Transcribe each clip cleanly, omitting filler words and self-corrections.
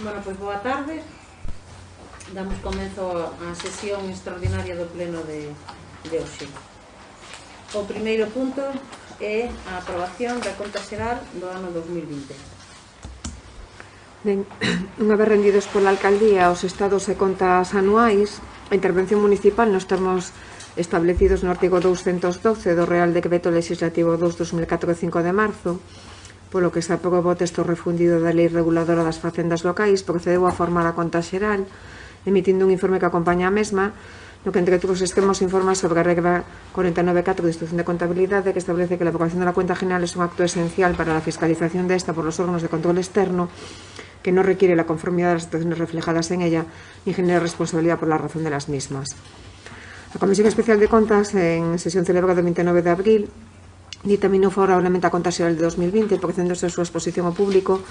Bueno, pois boa tarde. Damos comezo á sesión extraordinaria do pleno de hoxe. O primeiro punto é a aprobación da conta xeral do ano 2020. Ben, unha vez rendidos pola alcaldía os estados e contas anuais, a intervención municipal nos termos establecidos no artigo 212 do Real Decreto Legislativo 2/2004 de 5 de marzo, polo que se aprobou o texto refundido da Lei Reguladora das Facendas Locais, procedeu a formar a conta xeral, emitindo un informe que acompaña a mesma, no que entre outros esquemos informa sobre a regra 49.4 de Instrucción de Contabilidade, que establece que la aprobación de la cuenta general es un acto esencial para la fiscalización de esta por los órganos de control externo, que no requiere la conformidad de las situaciones reflejadas en ella ni genera responsabilidad por la razón de las mismas. La Comisión Especial de Contas, en sesión celebrada el 29 de abril, dictaminó favorablemente a conta xeral de 2020, procedéndose a súa exposición ao público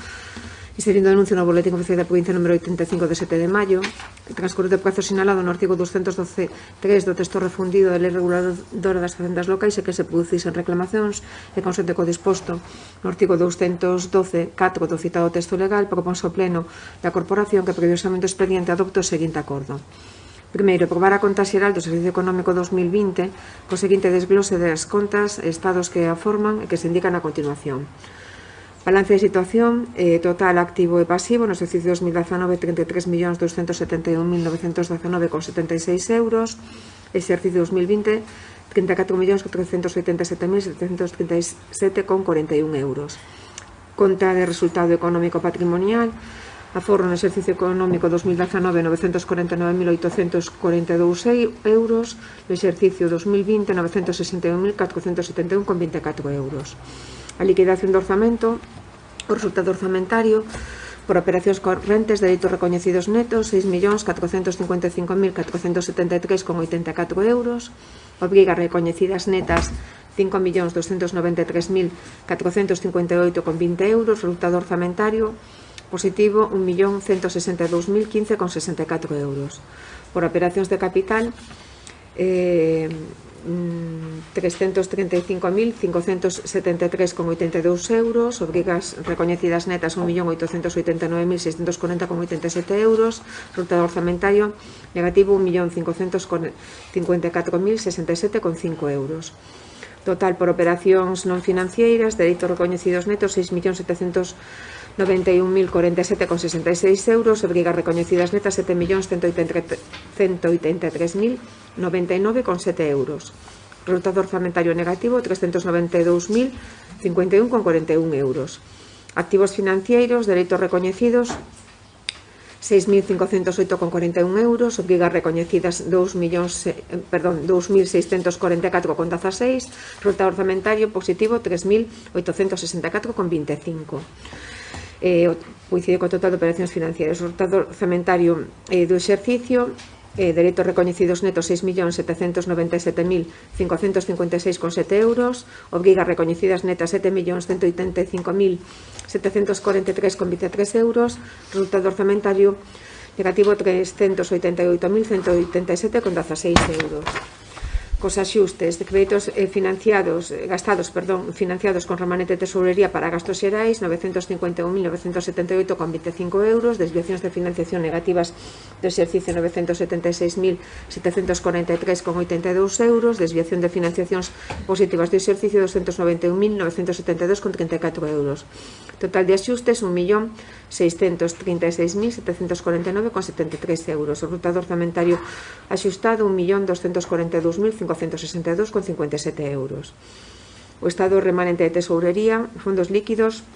e serindo anuncio no Boletín Oficial da Provincia número 85 de 7 de maio, transcorrido o prazo sinalado no artigo 212.3 do texto refundido da Lei Reguladora das Facendas Locais e que se producisen reclamacións e consente co disposto no artigo 212.4 do citado texto legal, proponse ao Pleno da Corporación que previosamente o expediente adopte o seguinte acordo. Primeiro, aprobar a conta xeral do Servicio Económico 2020 co seguinte desglose das contas e estados que a forman e que se indican a continuación. Balance de situación total activo e pasivo no exercicio 2019 33.271.919,76 euros, exercicio 2020 34.487.737,41 euros. Conta de resultado económico patrimonial, aforro no exercicio económico 2019 949.842 euros, no exercicio 2020 961.471,24 euros. A liquidación do orzamento, o resultado orzamentario por operacións correntes de delitos recoñecidos netos 6.455.473,84 euros, obrigas recoñecidas netas 5.293.458,20 euros, resultado orzamentario positivo 1.162.015,64 euros. Por operacións de capital 335.573,82 euros, obrigas recoñecidas netas 1.889.640,87 euros, resultado orzamentario negativo 1.554.067,5 euros. Total por operacións non financeiras, delitos recoñecidos netos 6.791.047,66 euros, obrigas recoñecidas netas 7.183.099,7 euros. Resultado orzamentario negativo 392.051,41 euros. Activos financeiros, delitos recoñecidos 6.508,41 euros, obrigas recoñecidas 2.644,16, resultado orzamentario positivo 3.864,25. Coincide co total de operacións financieras. O resultado orzamentario do exercicio, delitos recoñecidos netos 6.797.556,7 euros, obrigas recoñecidas netas 7.185.743,23 euros, resultado orzamentario negativo 388.187,16 euros. Cos axustes de créditos financiados con remanente de tesourería para gastos xerais 951.978,25 euros, desviacións de financiación negativas do exercicio 976.743,82 euros, desviación de financiacións positivas do exercicio 291.972,34 euros. Total de axustes 1.636.749,73 euros. O resultado orzamentario axustado 1.242.562,57 euros. O estado remanente de tesourería, fondos líquidos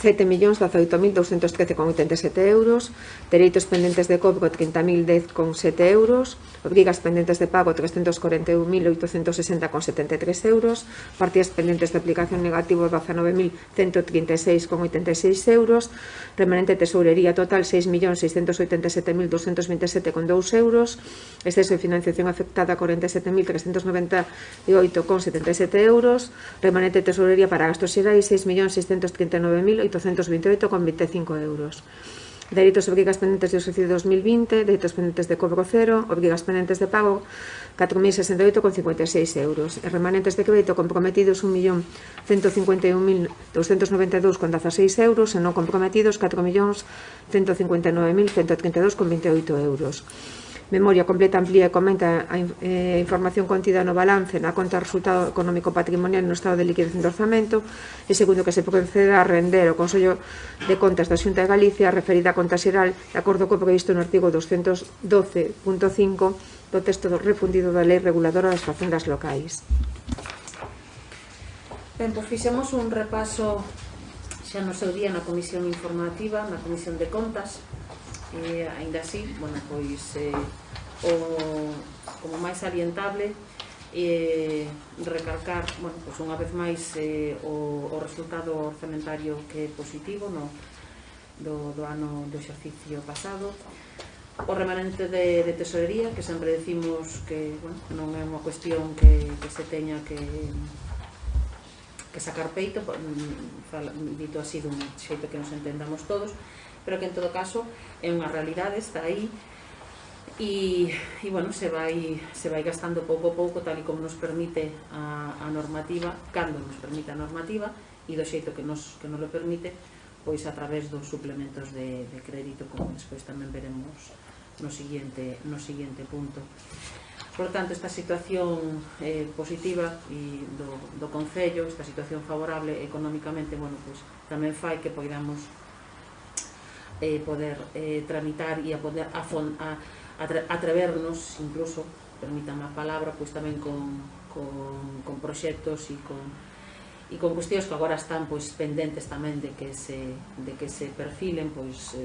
7.018.213,87 euros, dereitos pendentes de cobro 30.010,7 euros, obrigas pendentes de pago 341.860,73 euros, partidas pendentes de aplicación negativo 19.136,86 euros, remanente de tesourería total 6.687.227,2 euros, exceso de financiación afectada 47.398,77 euros, remanente de tesourería para gastos xerais 6.639.828,25 euros. Dereitos e obrigas pendentes de exercicio 2020, dereitos pendentes de cobro cero, obrigas pendentes de pago 4.068,56 euros. E remanentes de crédito comprometidos 1.151.292,16 euros e non comprometidos 4.159.132,28 euros. Memoria completa, amplía e comenta a información contida no balance na conta de resultado económico patrimonial no estado de liquidación de orzamento e segundo que se proceda a render o Consello de Contas da Xunta de Galicia referida a conta xeral de acordo co previsto no artigo 212.5 do texto refundido da Lei Reguladora das Facendas Locais. Ben, pois fixemos un repaso xa no seu día na comisión informativa, na comisión de contas, e aínda así, bueno, pois como máis salientable recalcar, bueno, pois unha vez máis o resultado orzamentario que é positivo do ano do exercicio pasado, o remanente de tesorería, que sempre decimos que, bueno, non é unha cuestión que se teña que sacar peito, dito así dun xeito que nos entendamos todos, pero que en todo caso é unha realidade, está aí e bueno, se vai gastando pouco a pouco tal e como nos permite a normativa, cando nos permite a normativa e do xeito que nos lo permite, pois a través dos suplementos de crédito, como despois tamén veremos no seguinte punto. Por tanto, esta situación positiva e do Concello, esta situación favorable económicamente, bueno, pois tamén fai que poidamos poder tramitar e a poder atrevernos, incluso, permítame a palabra, pois tamén con proxectos e con cuestións que agora están pois pendentes tamén de que se perfilen pois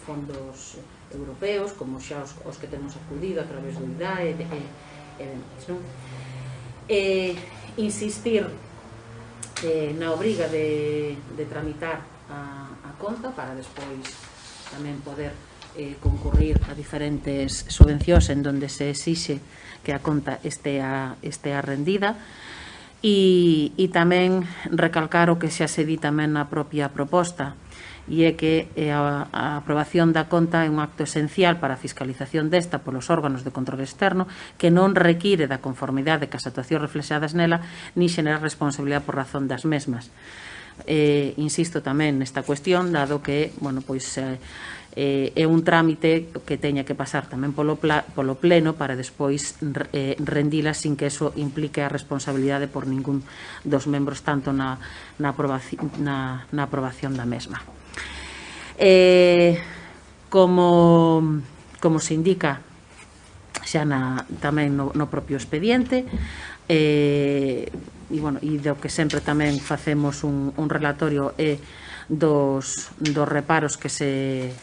fondos europeos, como xa os que temos acudido a través do IDAE e demais, non? Insistir na obriga de tramitar a conta para despois tamén poder concurrir a diferentes subvencións en donde se exixe que a conta estea rendida e tamén recalcar o que xa se di tamén na propia proposta e é que a aprobación da conta é un acto esencial para a fiscalización desta polos órganos de control externo que non require da conformidade cas actuacións reflexadas nela ni xenerar responsabilidade por razón das mesmas. Insisto tamén nesta cuestión, dado que, bueno, pois é un trámite que teña que pasar tamén polo pleno para despois rendila sin que eso implique a responsabilidade por ningún dos membros tanto na aprobación da mesma. Como se indica xa tamén no propio expediente, e do que sempre tamén facemos un relatorio é dos reparos que se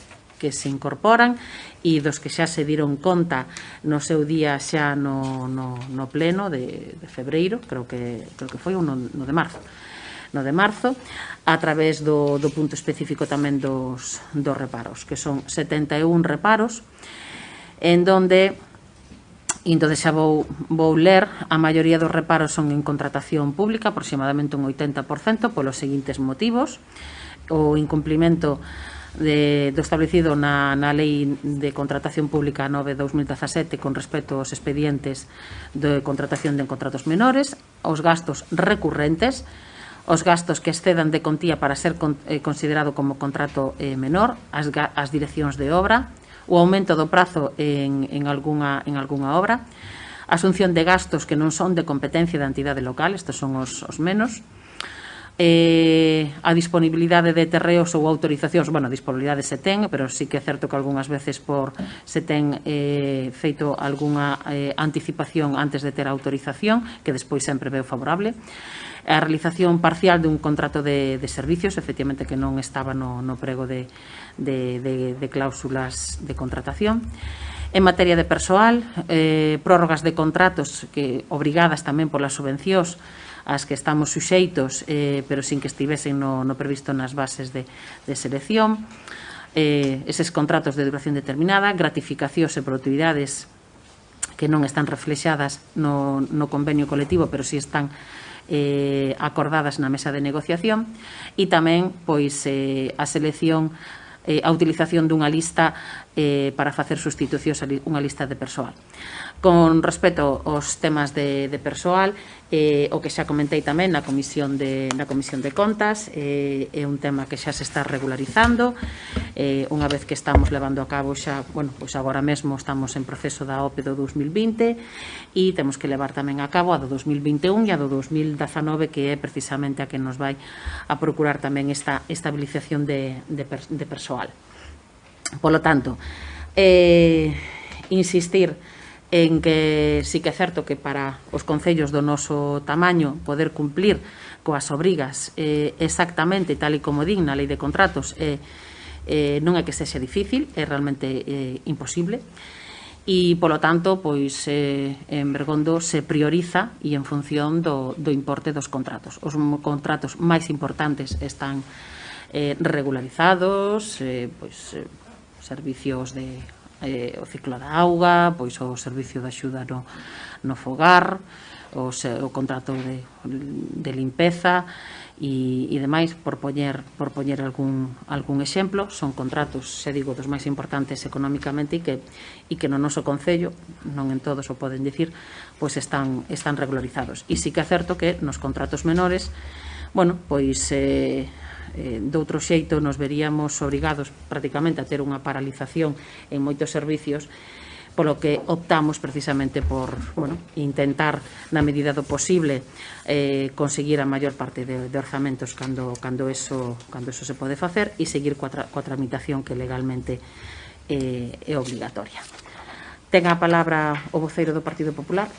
incorporan e dos que xa se diron conta no seu día xa no pleno de febreiro, creo que foi no de marzo, a través do punto específico tamén dos reparos, que son 71 reparos, en donde entón xa vou ler, a maioría dos reparos son en contratación pública, aproximadamente un 80%, polos seguintes motivos: o incumplimento do establecido na Lei de Contratación Pública 9/2017 con respecto aos expedientes de contratación de contratos menores, os gastos recurrentes, os gastos que excedan de contía para ser considerado como contrato menor, as direccións de obra, o aumento do prazo en algunha obra, a asunción de gastos que non son de competencia da entidade local, estes son os menos, a disponibilidade de terreos ou autorizacións, bueno, a disponibilidade se ten, pero sí que é certo que algunhas veces se ten feito algunha anticipación antes de ter a autorización, que despois sempre veo favorable, a realización parcial dun contrato de servicios, efectivamente que non estaba no prego de cláusulas de contratación. En materia de persoal, prórrogas de contratos que obrigadas tamén polas subvencións as que estamos suxeitos, pero sin que estivesen no previsto nas bases de selección, eses contratos de duración determinada, gratificacións e productividades que non están reflexadas no convenio colectivo, pero si están acordadas na mesa de negociación, e tamén pois a selección a utilización dunha lista para facer sustitucións, unha lista de persoal. Con respecto aos temas de persoal, o que xa comentei tamén na Comisión de Contas, é un tema que xa se está regularizando, unha vez que estamos levando a cabo xa, bueno, pois agora mesmo estamos en proceso da OPE do 2020 e temos que levar tamén a cabo a do 2021 e a do 2019, que é precisamente a que nos vai a procurar tamén esta estabilización de persoal. Polo tanto, insistir en que sí que é certo que para os concellos do noso tamaño poder cumplir coas obrigas exactamente tal e como din na lei de contratos non é que sexa difícil, é realmente imposible, e polo tanto pois en Bergondo se prioriza e en función do importe dos contratos. Os contratos máis importantes están regularizados, pois servicios de o ciclo da auga, pois o servicio de axuda no fogar, o contrato de limpeza e demais, por poñer algún exemplo. Son contratos, se digo, dos máis importantes económicamente e que no noso concello, non en todos o poden dicir, pois están regularizados. E sí que é certo que nos contratos menores, bueno, pois doutro xeito nos veríamos obrigados prácticamente a ter unha paralización en moitos servicios, polo que optamos precisamente por intentar, na medida do posible, conseguir a maior parte de orzamentos cando eso se pode facer e seguir coa tramitación que legalmente é obligatoria. Ten a palabra o voceiro do Partido Popular.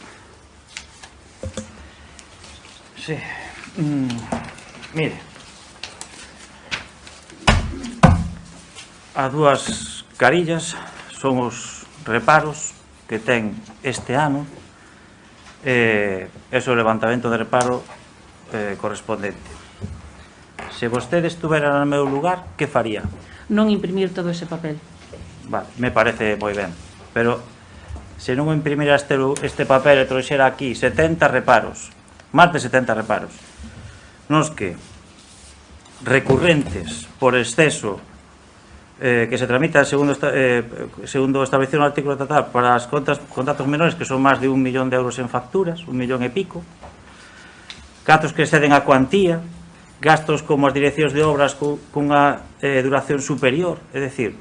Sí. Mire, a dúas carillas son os reparos que ten este ano e o levantamento de reparo correspondente. Se vostede estuvera no meu lugar, que faría? Non imprimir todo ese papel. Vale, me parece moi ben, pero se non imprimira este papel e trouxera aquí 70 reparos, máis de 70 reparos, nos que recurrentes por exceso que se tramita segundo establecido no artículo tratar para as contratos menores, que son máis de 1 millón de euros en facturas, 1 millón e pico, gastos que exceden a cuantía, gastos como as direccións de obras cunha duración superior, é dicir,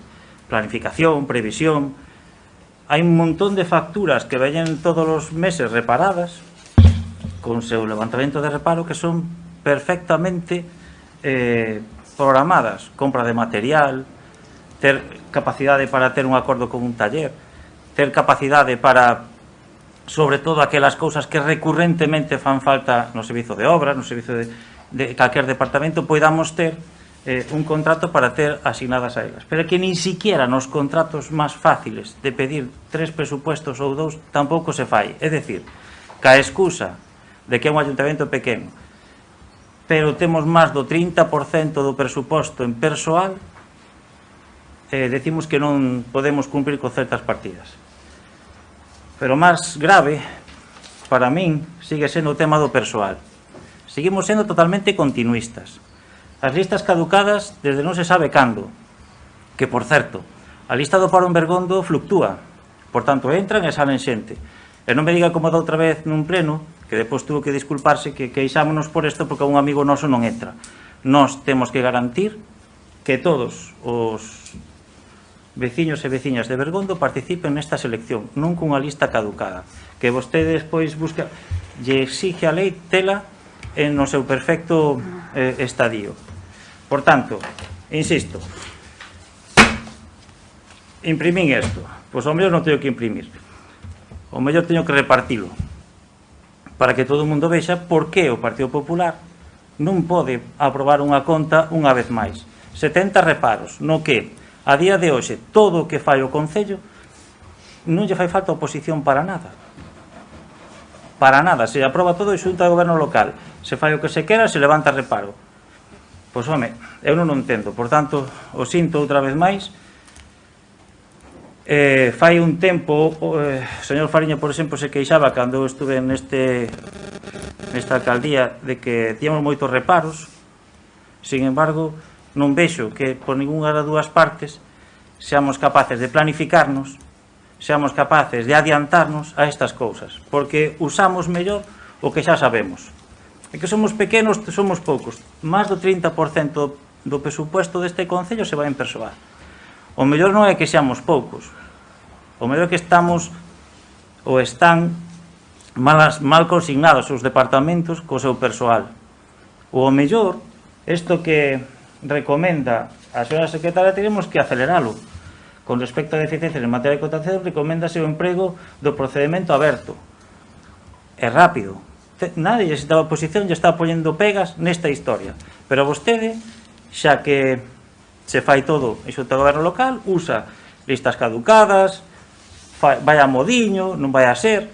planificación, previsión. Hai un montón de facturas que veñen todos os meses reparadas con seu levantamento de reparo que son perfectamente programadas, compra de material, ter capacidade para ter un acordo con un taller, ter capacidade para, sobre todo, aquelas cousas que recurrentemente fan falta no servizo de obra, no servizo de calquer departamento, poidamos ter un contrato para ter asignadas a elas. Pero que nin siquiera nos contratos máis fáciles de pedir 3 presupuestos ou 2 tampouco se fai. É dicir, ca excusa de que é un ayuntamento pequeno, pero temos máis do 30% do presuposto en persoal, decimos que non podemos cumprir con certas partidas. Pero máis grave, para min, sigue sendo o tema do persoal. Seguimos sendo totalmente continuistas. As listas caducadas desde non se sabe cando, que, por certo, a lista do paro en Bergondo fluctúa, por tanto, entran e salen xente. E non me diga como da outra vez nun pleno, que depois tuvo que disculparse, que queixámonos por isto porque un amigo noso non entra. Nós temos que garantir que todos os veciños e veciñas de Bergondo participen nesta selección, non cunha lista caducada, que vostede despois busca, lle exige a lei tela no seu perfecto estadio. Por tanto, insisto, imprimín isto, pois ao mellor non teño que imprimir, ao mellor teño que repartilo, para que todo o mundo vexa por que o Partido Popular non pode aprobar unha conta unha vez máis. 70 reparos, no que a día de hoxe todo o que fai o Concello non lle fai falta oposición para nada. Para nada, se aproba todo a Xunta de Goberno local, se fai o que se quera, se levanta reparo. Pois, home, eu non o entendo, por tanto, o sinto outra vez máis. Fai un tempo, o señor Fariña, por exemplo, se queixaba cando eu estuve nesta alcaldía de que tíamos moitos reparos. Sin embargo, non vexo que por ninguna das dúas partes seamos capaces de planificarnos, seamos capaces de adiantarnos a estas cousas, porque usamos mellor o que xa sabemos. E que somos pequenos, somos poucos. Más do 30% do presupuesto deste Concello se vai en persoal. O mellor non é que seamos poucos, o mellor é que estamos ou están mal consignados os departamentos co seu persoal. O mellor, isto que recomenda a señora secretaria, tenemos que aceleralo. Con respecto a deficiencias en materia de contratación, recoméndase o emprego do procedimento aberto. É rápido. Nadie da oposición lle está poñendo pegas nesta historia. Pero vostede, xa que se fai todo iso do goberno local, usa listas caducadas, vai a modiño, non vai a ser,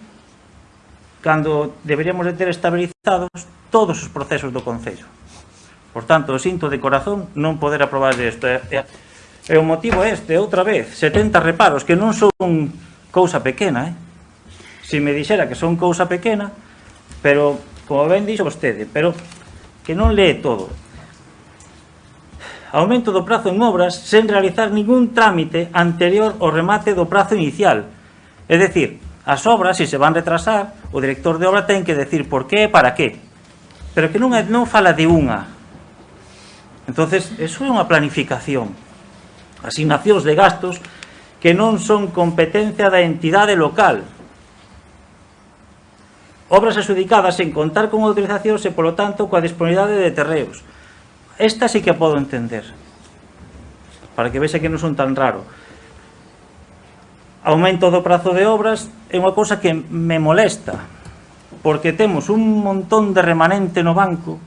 cando deberíamos de ter estabilizados todos os procesos do Concello. Por tanto, o sinto de corazón non poder aprobar isto. E o motivo é este, outra vez, 70 reparos, que non son cousa pequena, Se me dixera que son cousa pequena, pero, como ben dixo vostede, pero que non lee todo. Aumento do prazo en obras sen realizar ningún trámite anterior ao remate do prazo inicial. É dicir, as obras, se se van retrasar, o director de obra ten que decir por qué e para qué. Pero que non fala de unha. Entonces, eso é unha planificación. Asignacións de gastos que non son competencia da entidade local. Obras adxudicadas sen contar con autorizacións e, polo tanto, coa disponibilidade de terreos. Esta sí que a podo entender, para que vexe que non son tan raro. Aumento do prazo de obras é unha cousa que me molesta, porque temos un montón de remanente no banco,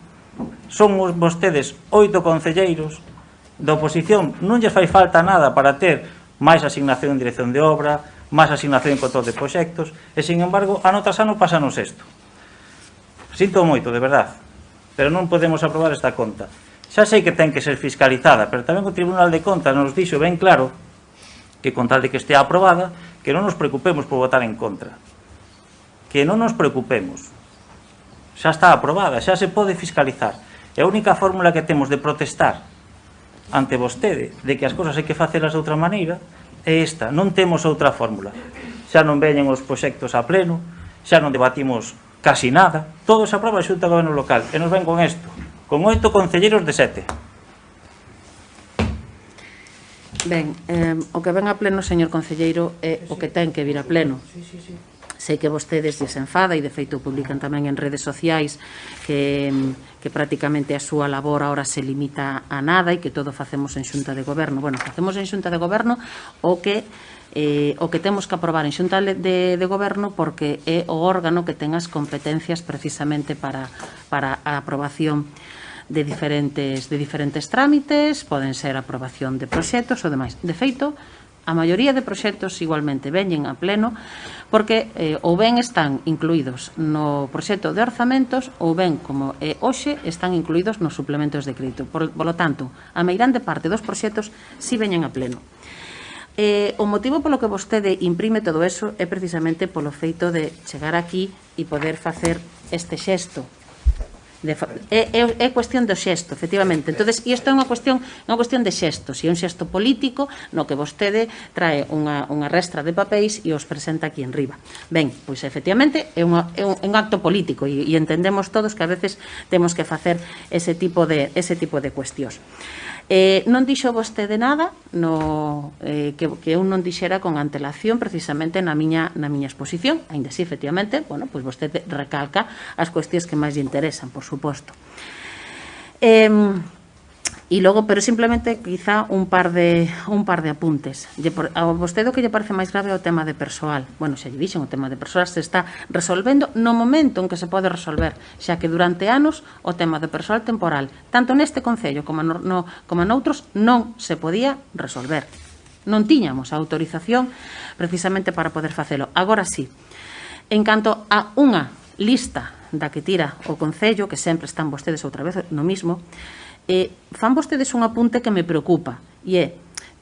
somos vostedes 8 concelleiros, da oposición non lles fai falta nada para ter máis asignación en dirección de obra, máis asignación en control de proxectos, e, sin embargo, ano tras ano pasanos isto. Sinto moito, de verdad, pero non podemos aprobar esta conta. Xa sei que ten que ser fiscalizada, pero tamén o Tribunal de Contas nos dixo ben claro que, con tal de que estea aprobada, que non nos preocupemos por votar en contra. Que non nos preocupemos. Xa está aprobada, xa se pode fiscalizar. E a única fórmula que temos de protestar ante vostede de que as cousas hai que facelas de outra maneira é esta. Non temos outra fórmula. Xa non veñen os proxectos a pleno, xa non debatimos casi nada, todo se aproba a Xunta de Goberno Local, e nos ven con isto, con 8 concelleiros de 7. Ben, o que ven a pleno, señor concelleiro, é o que ten que vir a pleno. Sei que vostedes lles enfada e de feito publican tamén en redes sociais que prácticamente a súa labor ahora se limita a nada e que todo facemos en Xunta de Goberno. Bueno, facemos en Xunta de Goberno o que temos que aprobar en Xunta de Goberno, porque é o órgano que ten as competencias precisamente para a aprobación de diferentes trámites, poden ser aprobación de proxectos ou demais. De feito, a maioría de proxectos igualmente veñen a pleno porque ou ben están incluídos no proxecto de orzamentos ou ben, como hoxe, están incluídos nos suplementos de crédito. Por lo tanto, a meirande parte dos proxectos si veñen a pleno. O motivo polo que vostede imprime todo eso é precisamente polo feito de chegar aquí e poder facer este xesto. É cuestión do xesto, efectivamente. Entonces, isto é unha cuestión de xestos, e é un xesto político no que vostede trae unha restra de papéis e os presenta aquí en riba. Ben, pois efectivamente é un acto político e entendemos todos que a veces temos que facer ese tipo de cuestións. Non dixo vostede nada que eu non dixera con antelación precisamente na miña exposición, ainda así, efectivamente, bueno, pois vostede recalca as cuestións que máis lle interesan, por suposto. E logo, pero simplemente, quizá un par de apuntes. A vostede o que lle parece máis grave é o tema de persoal. Bueno, xa lle dixen, o tema de persoal se está resolvendo no momento en que se pode resolver, xa que durante anos o tema de persoal temporal, tanto neste Concello como noutros, non se podía resolver. Non tiñamos a autorización precisamente para poder facelo. Agora sí, en canto a unha lista da que tira o Concello, que sempre están vostedes outra vez no mismo, fan vostedes un apunte que me preocupa, e é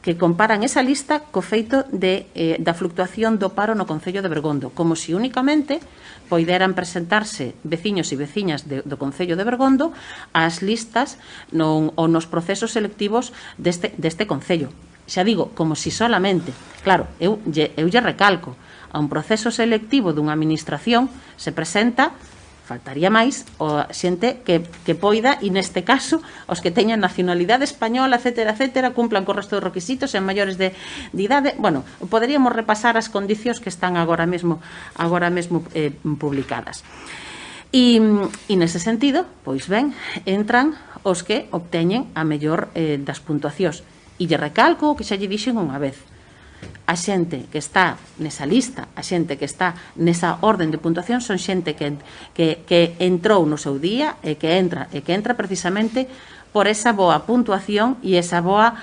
que comparan esa lista co feito da fluctuación do paro no Concello de Bergondo, como se únicamente poideran presentarse veciños e veciñas do Concello de Bergondo ás listas ou nos procesos selectivos deste Concello. Xa digo, como si solamente, claro, eu lle recalco, a un proceso selectivo dunha administración se presenta, faltaría máis, a xente que poida, e neste caso, os que teñan nacionalidade española, etcétera, etcétera, cumplan co resto dos requisitos, en maiores de idade. Bueno, poderíamos repasar as condicións que están agora mesmo publicadas. E nese sentido, pois ben, entran os que obteñen a mellor das puntuacións. E lle recalco o que xa lle dixen unha vez. A xente que está nesa lista, a xente que está nesa orden de puntuación son xente que entrou no seu día e que entra precisamente por esa boa puntuación e esa boa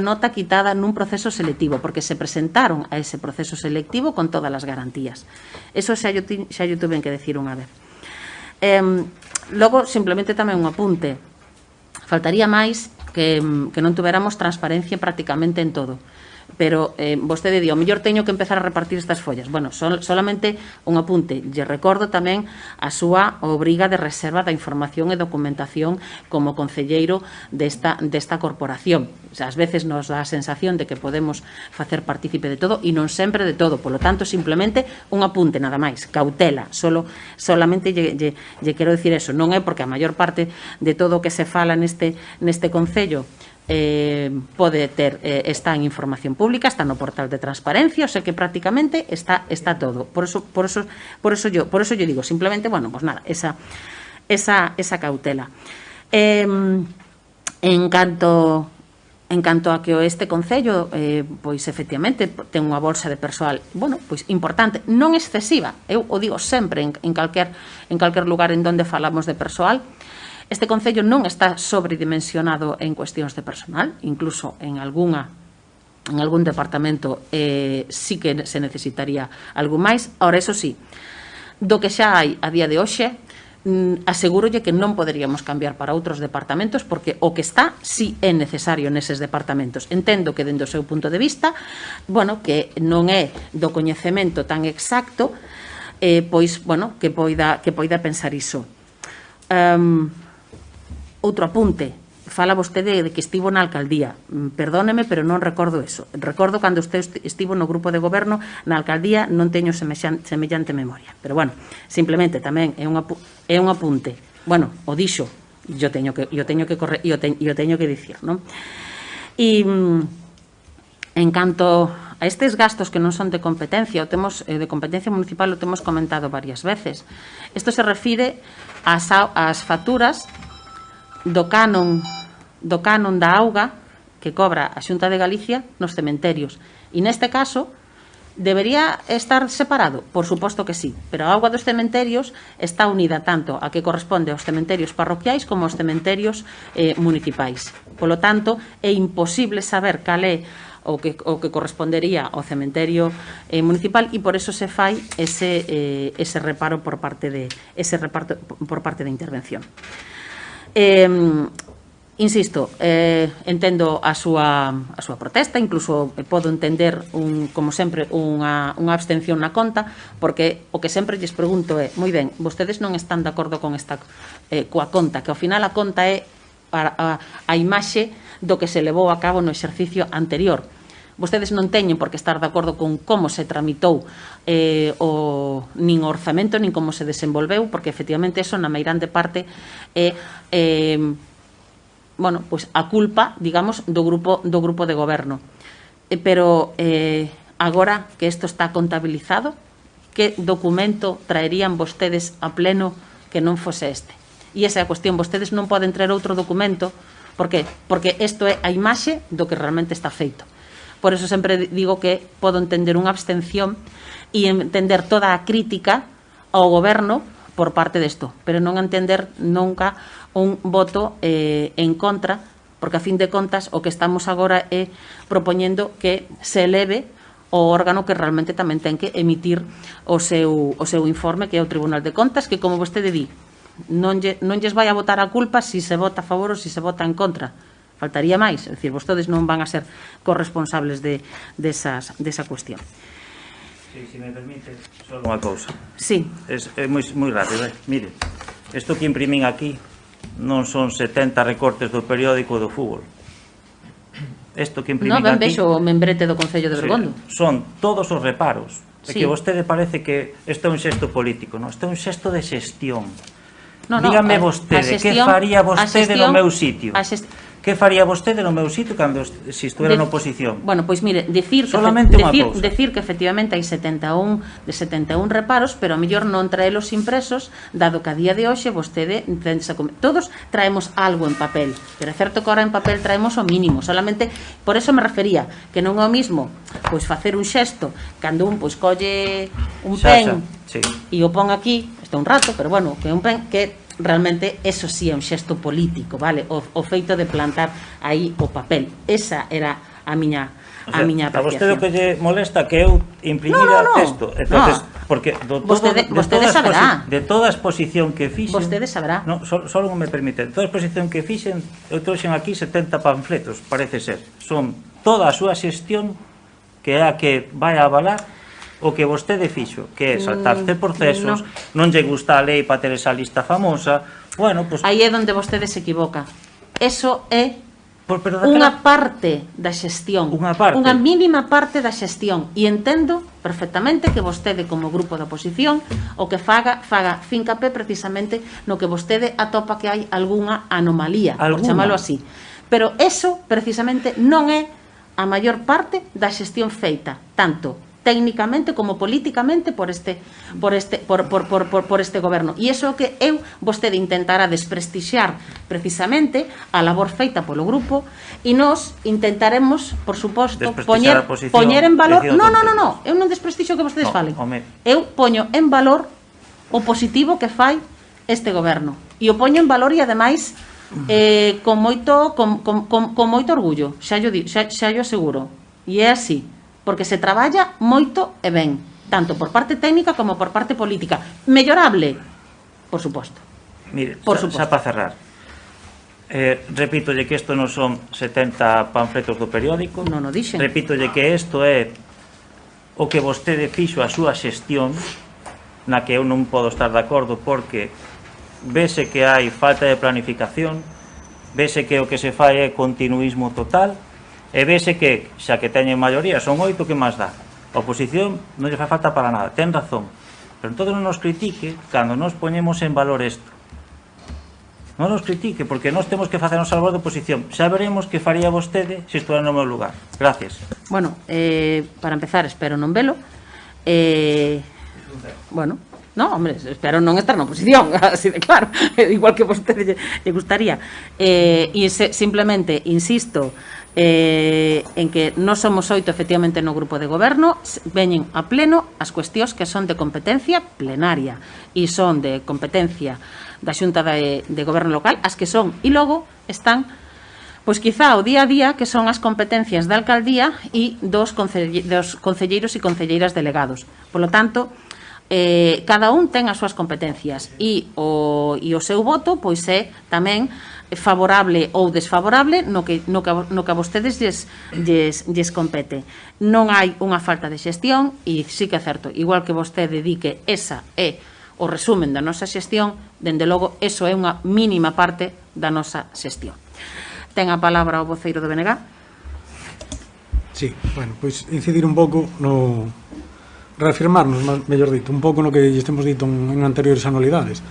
nota quitada nun proceso selectivo, porque se presentaron a ese proceso selectivo con todas as garantías. Eso xa yo tuven que decir unha vez. Logo, simplemente tamén un apunte. Faltaría máis que non tuveramos transparencia prácticamente en todo. Pero vostede di, o mellor teño que empezar a repartir estas follas. Bueno, solamente un apunte. Lle recordo tamén a súa obriga de reserva da información e documentación como concelleiro desta corporación. O sea, ás veces nos dá a sensación de que podemos facer partícipe de todo e non sempre de todo. Por lo tanto, simplemente un apunte, nada máis. Cautela. Solamente lle quero dicir eso. Non é porque a maior parte de todo o que se fala neste Concello pode ter, está en información pública, está no portal de transparencia, o sea que prácticamente está todo. Por eso yo digo, simplemente, bueno, pues nada, esa cautela. En canto a que este Concello, pois efectivamente ten unha bolsa de persoal, bueno, pois importante, non excesiva, eu o digo sempre en calquer lugar en donde falamos de persoal. Este Concello non está sobredimensionado en cuestións de personal, incluso en algún departamento sí que se necesitaría algo máis. Ahora, eso sí, do que xa hai a día de hoxe, asegúrolle que non poderíamos cambiar para outros departamentos, porque o que está sí é necesario neses departamentos. Entendo que, dende o seu punto de vista, bueno, que non é do coñecemento tan exacto, pois, bueno, que poida pensar iso. Outro apunte, fala vostede de que estivo na alcaldía. Perdóneme, pero non recordo eso. Recordo cando usted estivo no grupo de goberno, na alcaldía non teño semellante memoria. Pero, bueno, simplemente tamén é un apunte. Bueno, o dixo, yo teño que dicir, non? E en canto a estes gastos que non son de competencia, de competencia municipal, o temos comentado varias veces. Isto se refire ás facturas do canon da auga que cobra a Xunta de Galicia nos cementerios. E neste caso, debería estar separado? Por suposto que sí, pero a auga dos cementerios está unida tanto a que corresponde aos cementerios parroquiais como aos cementerios municipais. Polo tanto, é imposible saber cal é o que correspondería ao cementerio municipal, e por eso se fai ese reparo por parte de intervención. Insisto, entendo a súa protesta, incluso podo entender, como sempre, unha abstención na conta, porque o que sempre lles pregunto é, moi ben, vostedes non están de acordo con coa conta, que ao final a conta é a imaxe do que se levou a cabo no exercicio anterior. Vostedes non teñen por que estar de acordo con como se tramitou nin o orzamento, nin como se desenvolveu, porque efectivamente eso na meirande parte é bueno, pois a culpa, digamos, do grupo de goberno. Pero agora que isto está contabilizado, que documento traerían vostedes a pleno que non fose este? E esa é a cuestión, vostedes non poden traer outro documento, porque isto é a imaxe do que realmente está feito. Por eso sempre digo que podo entender unha abstención e entender toda a crítica ao goberno por parte desto, pero non entender nunca un voto en contra, porque a fin de contas o que estamos agora é propoñendo que se eleve o órgano que realmente tamén ten que emitir o seu informe, que é o Tribunal de Contas, que, como vostede di, non lles vai a votar a culpa se se vota a favor ou se se vota en contra. faltaría máis, é dicir, vostedes non van a ser corresponsables desa cuestión. Sí, se me permite, só unha cousa. Sí. É moi rápido, mire, isto que imprimín aquí non son 70 recortes do periódico do fútbol. Isto que imprimín ben aquí... vexo o membrete do Concello de Bergondo. Son todos os reparos. É Sí. que vostede parece que isto é un xesto político, non? Isto é un xesto de xestión. a Dígame vostede, que faría vostede no meu sitio? Que faría vostede no meu sitio cando se estuera na oposición? Bueno, pois mire, decir que efectivamente hai 71 reparos, pero a mellor non traelos impresos, dado que a día de hoxe vostede todos traemos algo en papel, pero é certo que ahora en papel traemos o mínimo, solamente por eso me refería que non é o mismo pois facer un xesto cando un pois colle un pen e o pon aquí, está un rato, pero bueno, que un pen que realmente eso sí é un xesto político, vale? O feito de plantar aí o papel. Esa era a miña apreciación. A vostede o que lle molesta que eu imprimira texto. Entonces, porque vostede saberá. De toda a exposición que fixen... Vostede saberá. No, só me permite. De toda a exposición que fixen, eu trouxen aquí 70 panfletos, parece ser. Son toda a súa xestión que é a que vai a avalar o que vostede fixo, que é saltarse procesos, non lle gusta a lei para ter esa lista famosa, bueno, pues... Aí é onde vostede se equivoca. Eso é unha parte da xestión, unha mínima parte da xestión, e entendo perfectamente que vostede como grupo da oposición o que faga fincapé precisamente no que vostede atopa que hai algunha anomalía, por chamalo así. Pero eso precisamente non é a maior parte da xestión feita, tanto técnicamente como políticamente por este goberno. E iso é o que vostede intentará desprestixiar precisamente a labor feita polo grupo, e nós intentaremos, por suposto, poñer en valor... Non, eu non desprestixio que vostedes falen. Eu poño en valor o positivo que fai este goberno. E o poño en valor e, ademais, con moito orgullo, xa yo aseguro. E é así. Porque se traballa moito e ben, tanto por parte técnica como por parte política. Mellorable, por suposto. Mire, xa para cerrar, repítolle que isto non son 70 panfletos do periódico, non o dixen. Repítolle que isto é o que vostede fixo a súa xestión, na que eu non podo estar de acordo, porque vese que hai falta de planificación, vese que o que se fai é continuismo total, e vese que, xa que teñen maioría, son 8, que máis dá? A oposición non lle fai falta para nada, ten razón. Pero entón non nos critique cando nos poñemos en valor isto. Non nos critique, porque nós temos que facernos a labor de oposición. Xa veremos que faría vostede se estuera no meu lugar. Gracias. Bueno, para empezar, espero non velo. Bueno, no, hombre, espero non estar na oposición, así de claro, igual que vostede lle gustaría. E simplemente, insisto, en que non somos 8 efectivamente no grupo de goberno, veñen a pleno as cuestións que son de competencia plenaria e son de competencia da Xunta de Goberno Local, as que son, e logo están pois quizá o día a día, que son as competencias da alcaldía e dos concelleiros e concelleiras delegados. Por lo tanto, cada un ten as súas competencias e o seu voto pois é tamén favorable ou desfavorable no que a vostedes lles compete. Non hai unha falta de xestión, e sí que é certo, igual que vostede di que esa é o resumen da nosa xestión, dende logo, eso é unha mínima parte da nosa xestión. Ten a palabra o voceiro do BNG. Sí, bueno, pois incidir un pouco no... reafirmarnos, mellor dito, un pouco no que estemos dito en anteriores anualidades.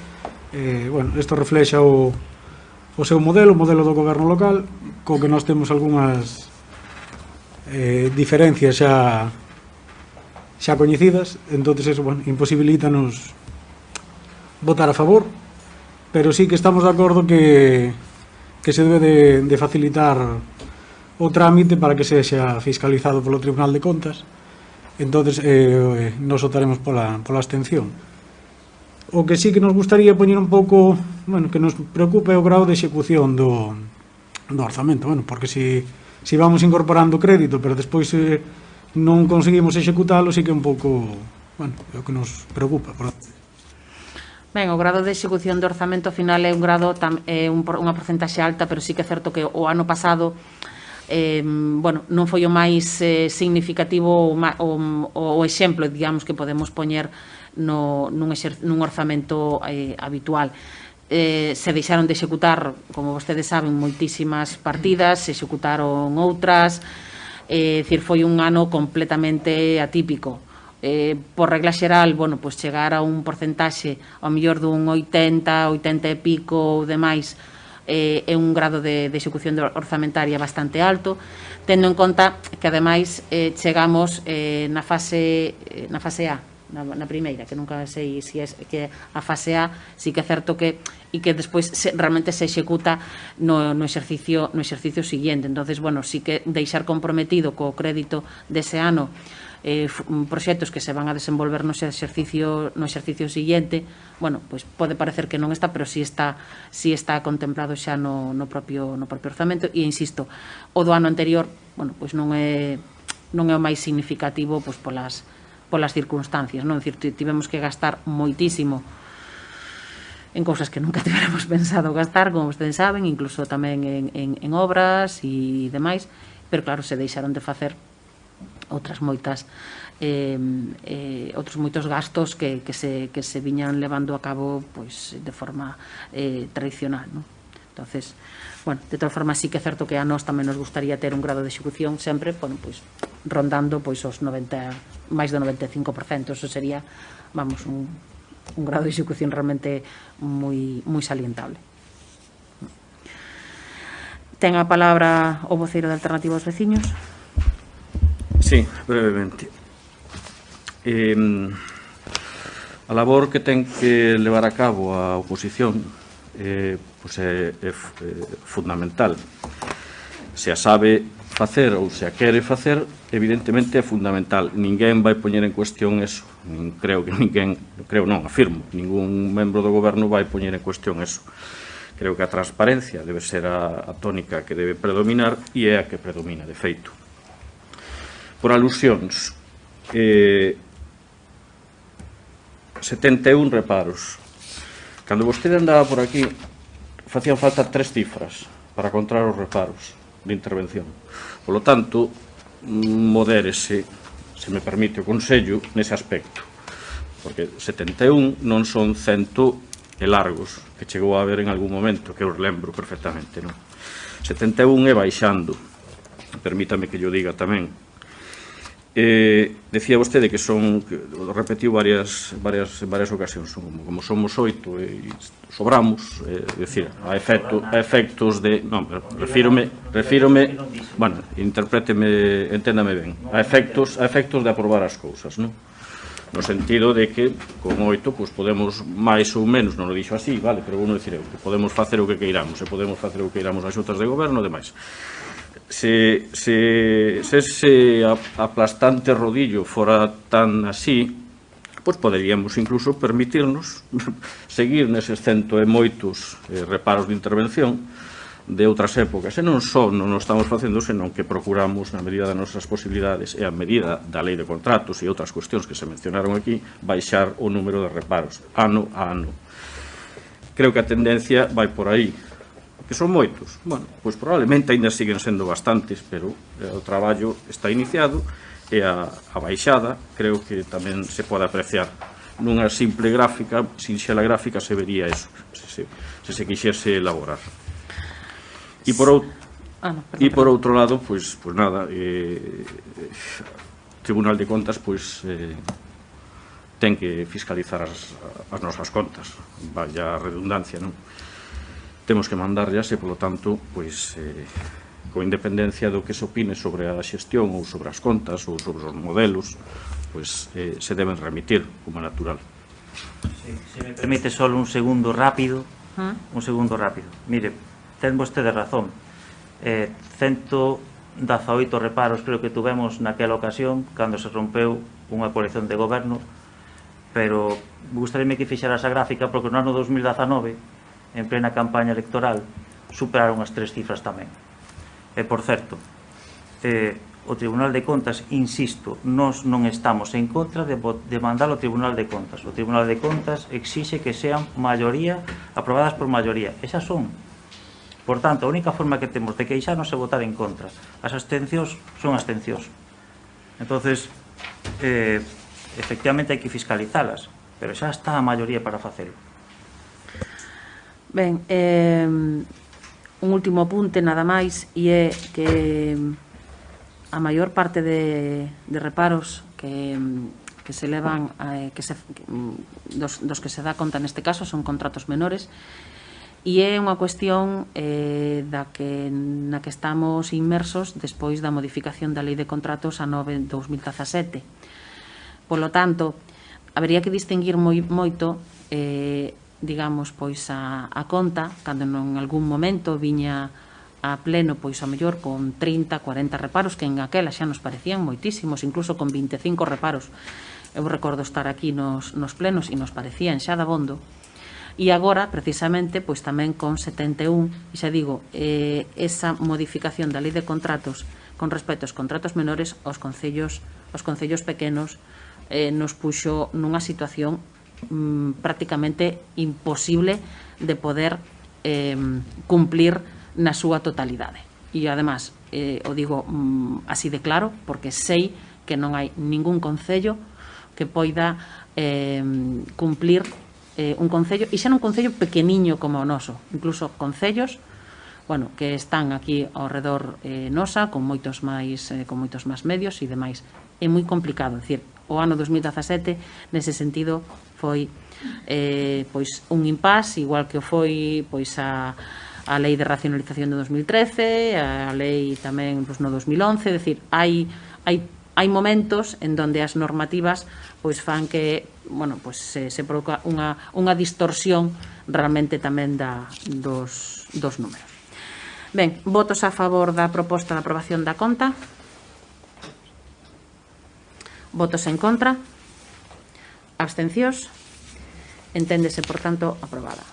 Bueno, isto reflexa o seu modelo, o modelo do goberno local, co que nós temos algunhas diferencias xa coñecidas, entonces eso, bueno, imposibilítanos votar a favor, pero sí que estamos de acordo que se debe de facilitar o trámite para que sexa fiscalizado polo Tribunal de Contas. Entonces nos votaremos pola abstención. O que sí que nos gustaría poñer un pouco, bueno, que nos preocupe o grado de execución do orzamento, bueno, porque si vamos incorporando crédito, pero despois non conseguimos executalo, sí que é un pouco, bueno, é o que nos preocupa. Ben, o grado de execución do orzamento final é un grado unha porcentaxe alta, pero sí que é certo que o ano pasado non foi o máis significativo o exemplo, digamos, que podemos poñer nun orzamento habitual. Se deixaron de executar, como vostedes saben, moitísimas partidas, se executaron outras, dicir, foi un ano completamente atípico. Por regla xeral, pues chegar a un porcentaxe ao mellor dun 80 e pico ou demais é un grado de execución orzamentaria bastante alto, tendo en conta que ademais chegamos na fase A, na primeira, que nunca sei se é que a fase A, sí que é certo que e que despois realmente se executa no exercicio siguiente. Entonces, sí que deixar comprometido co crédito dese ano proxectos que se van a desenvolver no exercicio siguiente, pois pode parecer que non está, pero si está contemplado xa no propio orzamento, e insisto, o do ano anterior, pois non é o máis significativo pois polas circunstancias, non? É dicir, tivemos que gastar moitísimo en cousas que nunca tiveramos pensado gastar, como vostedes saben, incluso tamén en obras e demais, pero claro, se deixaron de facer outros moitos gastos que se viñan levando a cabo pois de forma tradicional, non? Entonces, de todas formas, sí que é certo que a nós tamén nos gustaría ter un grado de execución sempre, pois rondando pois os 90, máis do 95%. Eso sería, un grado de execución realmente moi salientable. Ten a palabra o voceiro da Alternativa aos Veciños. Sí, brevemente. A labor que ten que levar a cabo a oposición é fundamental. Se a sabe facer ou se a quere facer, evidentemente é fundamental. Ninguén vai poñer en cuestión eso. Afirmo, ningún membro do goberno vai poñer en cuestión eso. Creo que a transparencia debe ser a tónica que debe predominar e é a que predomina, de feito. Por alusións, 71 reparos. Cando vostede andaba por aquí, facían falta 3 cifras para contar os reparos de intervención. Polo tanto, modérese, se me permite o consello, nese aspecto. Porque 71 non son 100 e largos, que chegou a haber en algún momento, que os lembro perfectamente, non? 71 é baixando. Permítame que yo diga tamén. Decía vostede que repetiu varias ocasións, como somos 8 e sobramos, decir, a efectos de, non, refírome, interpréteme, enténdame ben, a efectos de aprobar as cousas, non? No sentido de que con 8 podemos máis ou menos, non o dixo así, vale, pero vou dicir eu, que podemos facer o que queiramos, e podemos facer o que queiramos as xuntas de goberno e demais. Se ese aplastante rodillo fora tan así, pois poderíamos incluso permitirnos seguir neses 100 e moitos reparos de intervención de outras épocas. E non só non o estamos facendo, senón que procuramos, na medida das nosas posibilidades e a medida da lei de contratos e outras cuestións que se mencionaron aquí, baixar o número de reparos ano a ano. Creo que a tendencia vai por aí. Que son moitos, pois probablemente ainda siguen sendo bastantes, pero o traballo está iniciado e a baixada creo que tamén se pode apreciar nunha simple gráfica, sinxela gráfica se vería eso, se se quixese elaborar. E por outro lado, pois nada, o Tribunal de Contas ten que fiscalizar as nosas contas, vaya redundancia, non? Temos que mandarllas e, polo tanto, con independencia do que se opine sobre a xestión ou sobre as contas ou sobre os modelos, se deben remitir como natural. Se me permite só un segundo rápido. Mire, ten vostede razón. 118 reparos creo que tuvemos naquela ocasión cando se rompeu unha coalición de goberno, pero gustaríame que fixera esa gráfica porque no ano 2019 en plena campaña electoral superaron as 3 cifras tamén. E, por certo, o Tribunal de Contas, insisto, nós non estamos en contra de mandar ao Tribunal de Contas. O Tribunal de Contas exixe que sean maioría, aprobadas por maioría. Esas son. Por tanto, a única forma que temos de queixarnos é votar en contra. As abstencións son abstencións. Entonces, efectivamente hai que fiscalizalas, pero xa está a maioría para facelo. Ben, un último apunte nada máis, e é que a maior parte de reparos que se levan dos que se dá conta neste caso son contratos menores, e é unha cuestión na que estamos inmersos despois da modificación da Lei de Contratos a 9/2017. Polo tanto, habería que distinguir moito digamos, pois a conta, cando en algún momento viña a pleno, pois a mellor con 30, 40 reparos, que en aquela xa nos parecían moitísimos, incluso con 25 reparos. Eu recordo estar aquí nos plenos e nos parecían xa dabondo. E agora, precisamente, pois tamén con 71, e xa digo, esa modificación da Lei de Contratos con respecto aos contratos menores, aos concellos pequenos, nos puxo nunha situación prácticamente imposible de poder cumplir na súa totalidade. E, además, o digo así de claro, porque sei que non hai ningún concello que poida cumplir un concello, e xa non un concello pequeniño como o noso, incluso concellos que están aquí ao redor nosa, con moitos máis medios e demais. É moi complicado, é dicir, o ano 2017 nese sentido foi pois un impasse, igual que o foi pois a Lei de Racionalización de 2013, a lei tamén no 2011, é dicir, hai momentos en donde as normativas pois fan que, se provoca unha distorsión realmente tamén dos números. Ben, votos a favor da proposta de aprobación da conta. Votos en contra. Abstencións. Enténdese, por tanto, aprobada.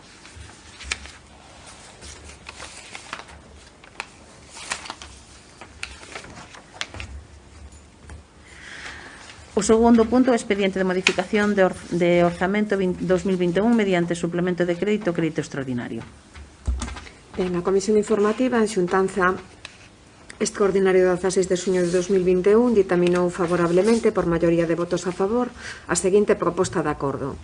O segundo punto é o expediente de modificación de orzamento 2021 mediante suplemento de crédito extraordinario. Na Comisión Informativa, en xuntanza extraordinario de 16 de xuño de 2021, ditaminou favorablemente, por maioría de votos a favor, a seguinte proposta de acordo.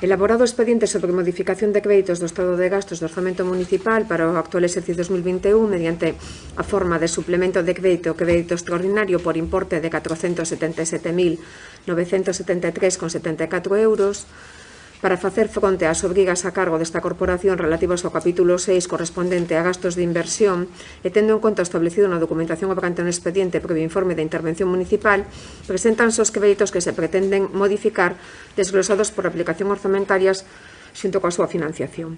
Elaborado o expediente sobre modificación de créditos do estado de gastos do orzamento municipal para o actual exercicio 2021 mediante a forma de suplemento de crédito extraordinario por importe de 477.973,74 euros para facer fronte ás obrigas a cargo desta corporación relativas ao capítulo 6 correspondente a gastos de inversión e tendo en conta o establecido na documentación obrante no expediente previo informe de intervención municipal, presentanse os créditos que se pretenden modificar desglosados por aplicación orzamentarias xunto coa súa financiación.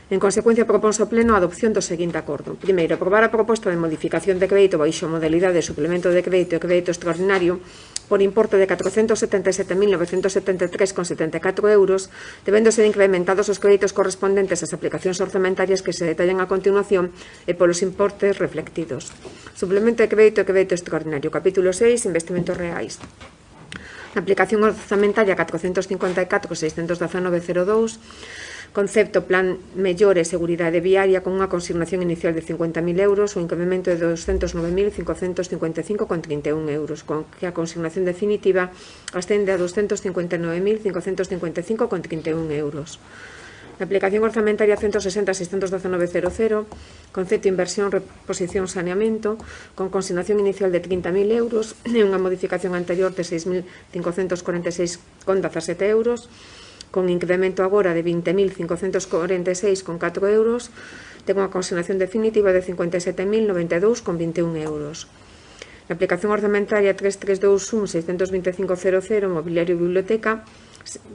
En consecuencia, proponse ao Pleno a adopción do seguinte acordo. Primeiro, aprobar a proposta de modificación de crédito baixo modalidade de suplemento de crédito e crédito extraordinario por importe de 477.973,74 euros, debendo ser incrementados os créditos correspondentes ás aplicacións orzamentarias que se detallan a continuación e polos importes reflectidos. Suplemento de crédito e crédito extraordinario. Capítulo 6. Investimentos reais. Na aplicación orzamentaria 454.619,02, concepto Plan Mellore e Seguridade Viaria con unha consignación inicial de 50.000 euros, o incremento de 209.555,31 euros, con que a consignación definitiva ascende a 259.555,31 euros. Na aplicación orzamentaria 160.619,00, concepto Inversión, Reposición, Saneamento, con consignación inicial de 30.000 euros e unha modificación anterior de 6.546,17 euros, con incremento agora de 20.546,4 euros, ten unha consignación definitiva de 57.092,21 euros. Na aplicación orzamentaria 3321.625,00, mobiliario e biblioteca,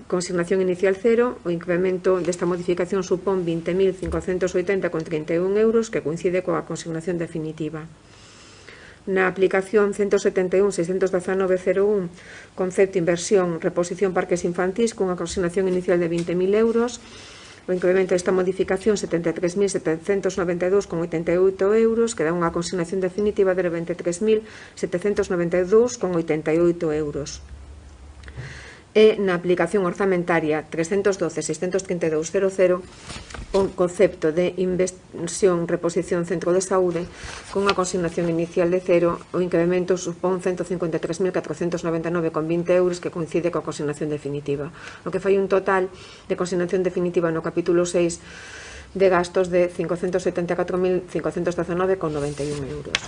consignación inicial 0, o incremento desta modificación supón 20.580,31 euros, que coincide coa consignación definitiva. Na aplicación 171.619,01, concepto Inversión, Reposición, Parques Infantís, cunha consignación inicial de 20.000 euros, O incremento desta modificación 73.792,88 euros, que dá unha consignación definitiva de 23.792,88 euros. E na aplicación orzamentaria 312.632,00 o concepto de inversión reposición centro de saúde con unha consignación inicial de cero, o incremento supón 153.499,20 euros, que coincide coa consignación definitiva, o que fai un total de consignación definitiva no capítulo 6 de gastos de 574.519,91 euros.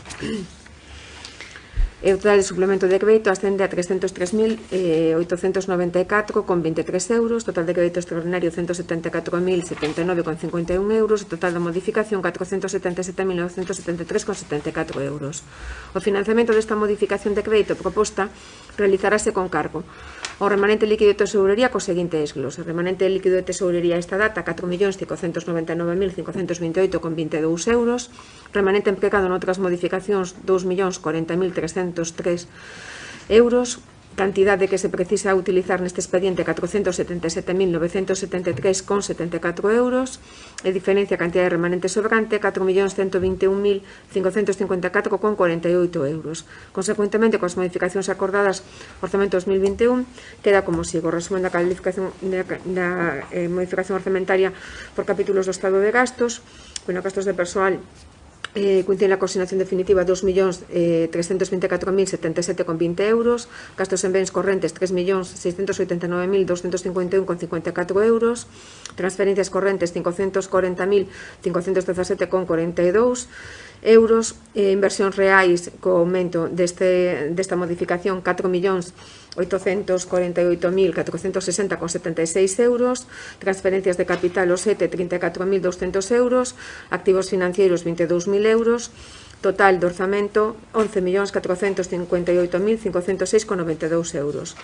E o total de suplemento de crédito ascende a 303.894,23 euros, total de crédito extraordinario 174.079,51 euros, e total de modificación 477.973,74 euros. O financiamento desta modificación de crédito proposta realizarase con cargo o remanente líquido de tesourería co seguinte esglos: o remanente líquido de tesourería a esta data 4.599.528,22 euros, remanente empregado noutras modificacións 2.040.303 euros, cantidade que se precisa utilizar neste expediente 477.973,74 euros, e diferencia cantidade remanente sobrante 4.121.554,48 euros. Consecuentemente, coas modificacións acordadas orzamento 2021, queda como sigo: o resumen da calificación da modificación orzamentaria por capítulos do estado de gastos. Bueno, gastos de persoal coincide na consignación definitiva 2.324.077,20 euros, gastos en bens correntes 3.689.251,54 euros, transferencias correntes 540.517,42 euros, inversións reais co aumento desta modificación 4.848.460,76 euros, transferencias de capital o 34.200 euros, activos financieros 22.000 euros, total de orzamento 11.458.506,92 euros.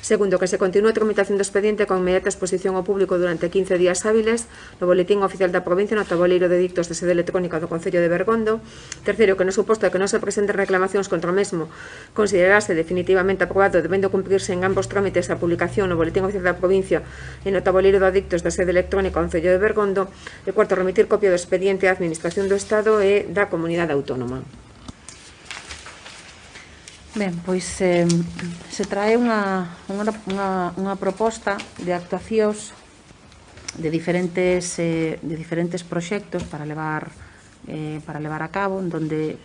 Segundo, que se continúe a tramitación do expediente con inmediata exposición ao público durante 15 días hábiles no Boletín Oficial da Provincia, no tabuleiro de dictos de sede electrónica do Concello de Bergondo. Terceiro, que no suposto que non se presenten reclamacións contra o mesmo considerarse definitivamente aprobado, debendo cumprirse en ambos trámites a publicación no Boletín Oficial da Provincia e no tabuleiro de dictos da sede electrónica do Concello de Bergondo. E cuarto, remitir copia do expediente á Administración do Estado e da Comunidade Autónoma. Ben, pois se trae unha proposta de actuacións de diferentes proxectos para levar a cabo, en donde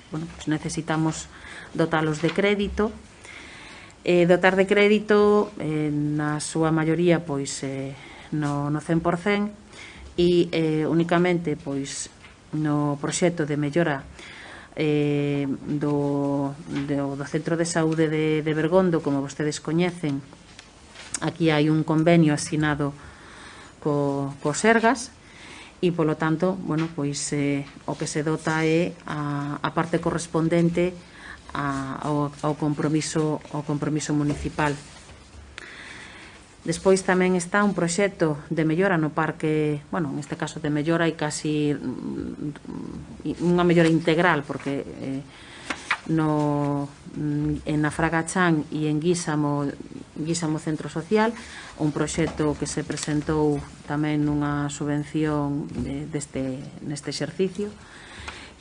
necesitamos dotalos de crédito. Dotar de crédito na súa maioría pois no 100%, e únicamente pois no proxecto de mellora do Centro de Saúde de Bergondo. Como vostedes coñecen, aquí hai un convenio asinado co Sergas, e polo tanto, bueno, pois o que se dota é a parte correspondente ao compromiso municipal. Despois tamén está un proxecto de mellora no parque, bueno, en este caso de mellora e casi unha mellora integral, porque en Afragachán e en Guísamo Centro Social, un proxecto que se presentou tamén nunha subvención neste exercicio,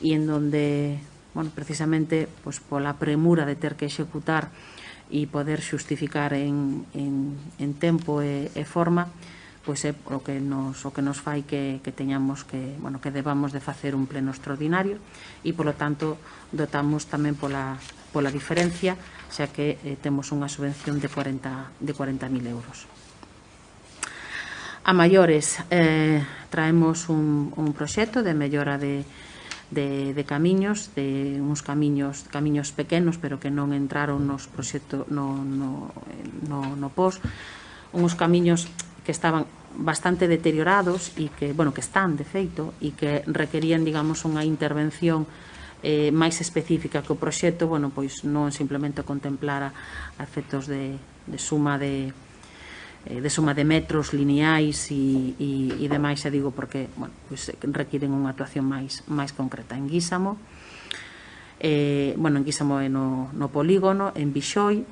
e en donde, bueno, precisamente pola premura de ter que executar e poder xustificar en tempo e forma, pois é o que nos fai que teñamos que, bueno, que debamos de facer un pleno extraordinario, e polo tanto dotamos tamén pola diferencia, xa que temos unha subvención de 40.000 euros. A maiores, traemos un proxecto de mellora de camiños, de uns camiños pequenos, pero que non entraron nos proxectos no POS, uns camiños que estaban bastante deteriorados e que, bueno, que están de feito, e que requerían, digamos, unha intervención máis específica, que o proxecto, bueno, pois non simplemente contemplara efectos de suma de metros lineais e demais, digo, porque, bueno, pois requiren unha actuación máis concreta. En Guísamo, en Guísamo e no polígono, en Bixoi,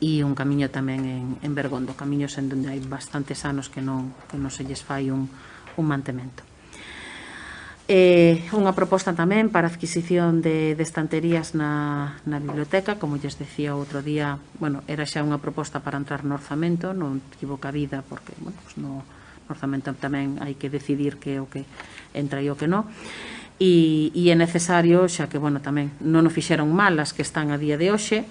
e un camiño tamén en Bergondo, camiños en donde hai bastantes anos que non se lles fai un mantemento. Unha proposta tamén para adquisición de estanterías na biblioteca, como lles decía outro día, bueno, era xa unha proposta para entrar no orzamento, non tivo cabida porque, bueno, pues no orzamento tamén hai que decidir que é o que entra e o que non, e é necesario, xa que, bueno, tamén non o fixeron mal as que están a día de hoxe,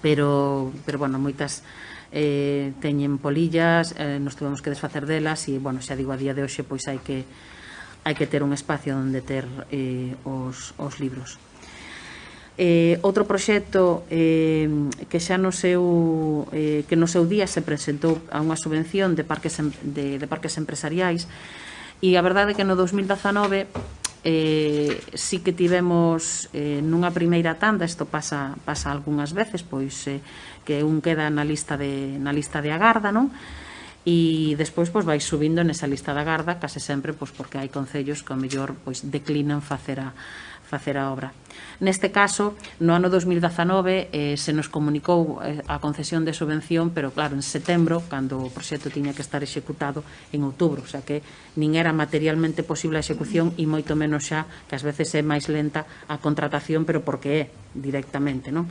pero bueno, moitas teñen polillas, nos tuvemos que desfacer delas e, bueno, xa digo, a día de hoxe pois hai que ter un espacio onde ter os libros. Outro proxecto que xa no seu día se presentou a unha subvención de parques empresariais, e a verdade é que no 2019 sí que tivemos nunha primeira tanda, isto pasa algunhas veces, pois que un queda na lista de agarda, non? E despois pois vai subindo nesa lista de agarda, case sempre pois porque hai concellos que ao mellor pois declinan facer a obra. Neste caso, no ano 2019 se nos comunicou a concesión de subvención, pero claro, en setembro, cando o proxecto tiña que estar executado en outubro, o sea que nin era materialmente posible a execución e moito menos xa, que ás veces é máis lenta a contratación, pero porque é directamente, non?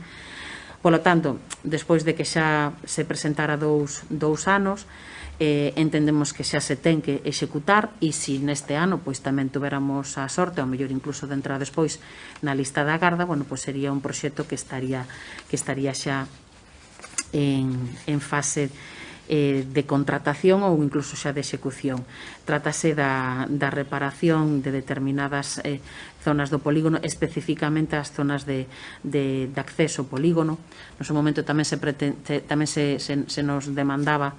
Polo tanto, despois de que xa se presentara dous anos, entendemos que xa se ten que executar, e se neste ano pois tamén tuveramos a sorte, ao mellor incluso de entrar despois na lista da agarda, bueno, pois sería un proxecto que estaría xa en fase de contratación ou incluso xa de execución. Trátase da reparación de determinadas zonas do polígono, especificamente as zonas de acceso ao polígono. No seu momento tamén se nos demandaba